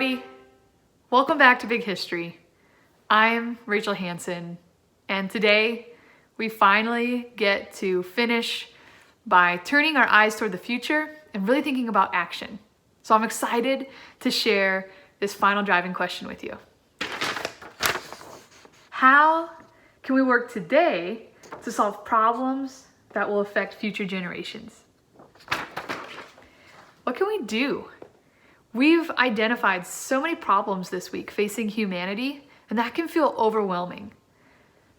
everybody. Welcome back to Big History. I'm Rachel Hansen, and today we finally get to finish by turning our eyes toward the future and really thinking about action. So I'm excited to share this final driving question with you. How can we work today to solve problems that will affect future generations? What can we do? We've identified so many problems this week facing humanity, and that can feel overwhelming.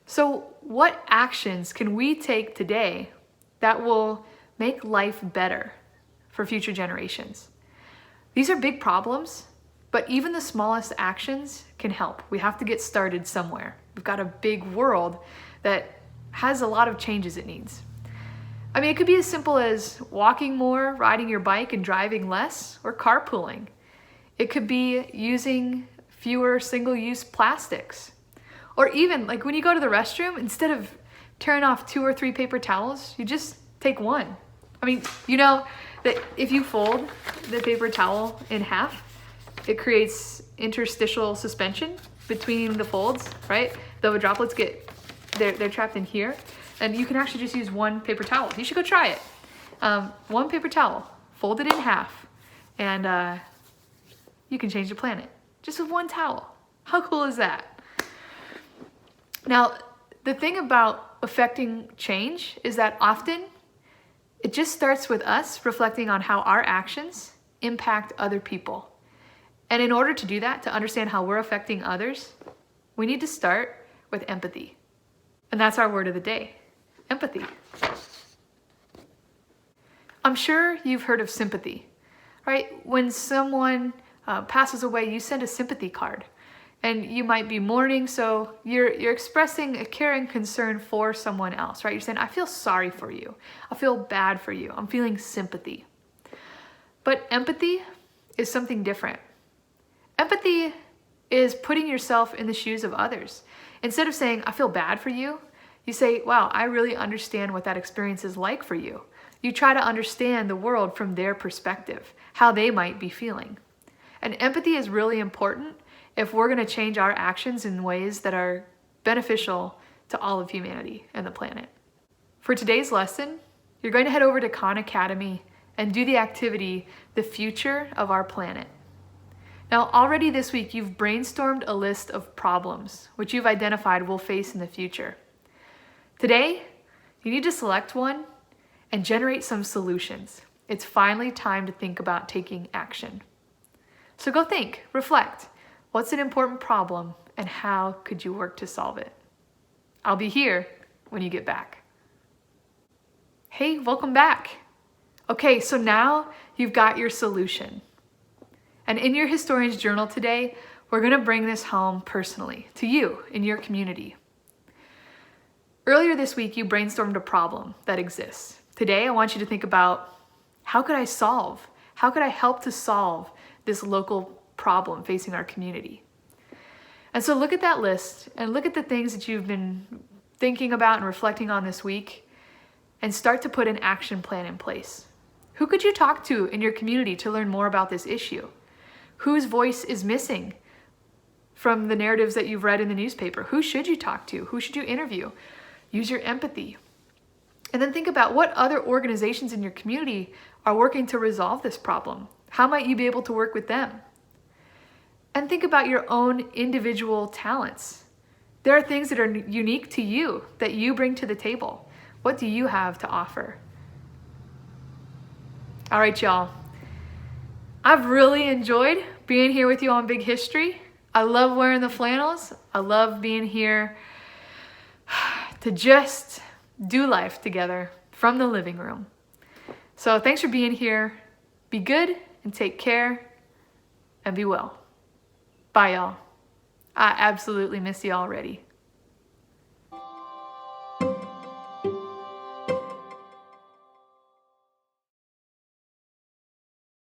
So what actions can we take today that will make life better for future generations? These are big problems, but even the smallest actions can help. We have to get started somewhere. We've got a big world that has a lot of changes it needs. I mean, it could be as simple as walking more, riding your bike and driving less, or carpooling. It could be using fewer single-use plastics. Or even, like when you go to the restroom, instead of tearing off 2 or 3 paper towels, you just take one. I mean, you know that if you fold the paper towel in half, it creates interstitial suspension between the folds, right? The droplets they're trapped in here. And you can actually just use one paper towel. You should go try it. One paper towel, fold it in half, and you can change the planet just with one towel. How cool is that? Now, the thing about affecting change is that often it just starts with us reflecting on how our actions impact other people. And in order to do that, to understand how we're affecting others, we need to start with empathy. And that's our word of the day. Empathy. I'm sure you've heard of sympathy, right? When someone passes away, you send a sympathy card, and you might be mourning, so you're expressing a care and concern for someone else, right? You're saying, I feel sorry for you. I feel bad for you. I'm feeling sympathy. But empathy is something different. Empathy is putting yourself in the shoes of others. Instead of saying, I feel bad for you, you say, wow, I really understand what that experience is like for you. You try to understand the world from their perspective, how they might be feeling. And empathy is really important if we're going to change our actions in ways that are beneficial to all of humanity and the planet. For today's lesson, you're going to head over to Khan Academy and do the activity, The Future of Our Planet. Now, already this week, you've brainstormed a list of problems which you've identified we'll face in the future. Today, you need to select one and generate some solutions. It's finally time to think about taking action. So go think, reflect. What's an important problem and how could you work to solve it? I'll be here when you get back. Hey, welcome back. Okay, so now you've got your solution. And in your historian's journal today, we're going to bring this home personally to you in your community. Earlier this week, you brainstormed a problem that exists. Today, I want you to think about how could I help to solve this local problem facing our community? And so look at that list and look at the things that you've been thinking about and reflecting on this week and start to put an action plan in place. Who could you talk to in your community to learn more about this issue? Whose voice is missing from the narratives that you've read in the newspaper? Who should you talk to? Who should you interview? Use your empathy. And then think about what other organizations in your community are working to resolve this problem. How might you be able to work with them? And think about your own individual talents. There are things that are unique to you that you bring to the table. What do you have to offer? All right, y'all. I've really enjoyed being here with you on Big History. I love wearing the flannels. I love being here to just do life together from the living room. So thanks for being here. Be good and take care and be well. Bye, y'all. I absolutely miss you already.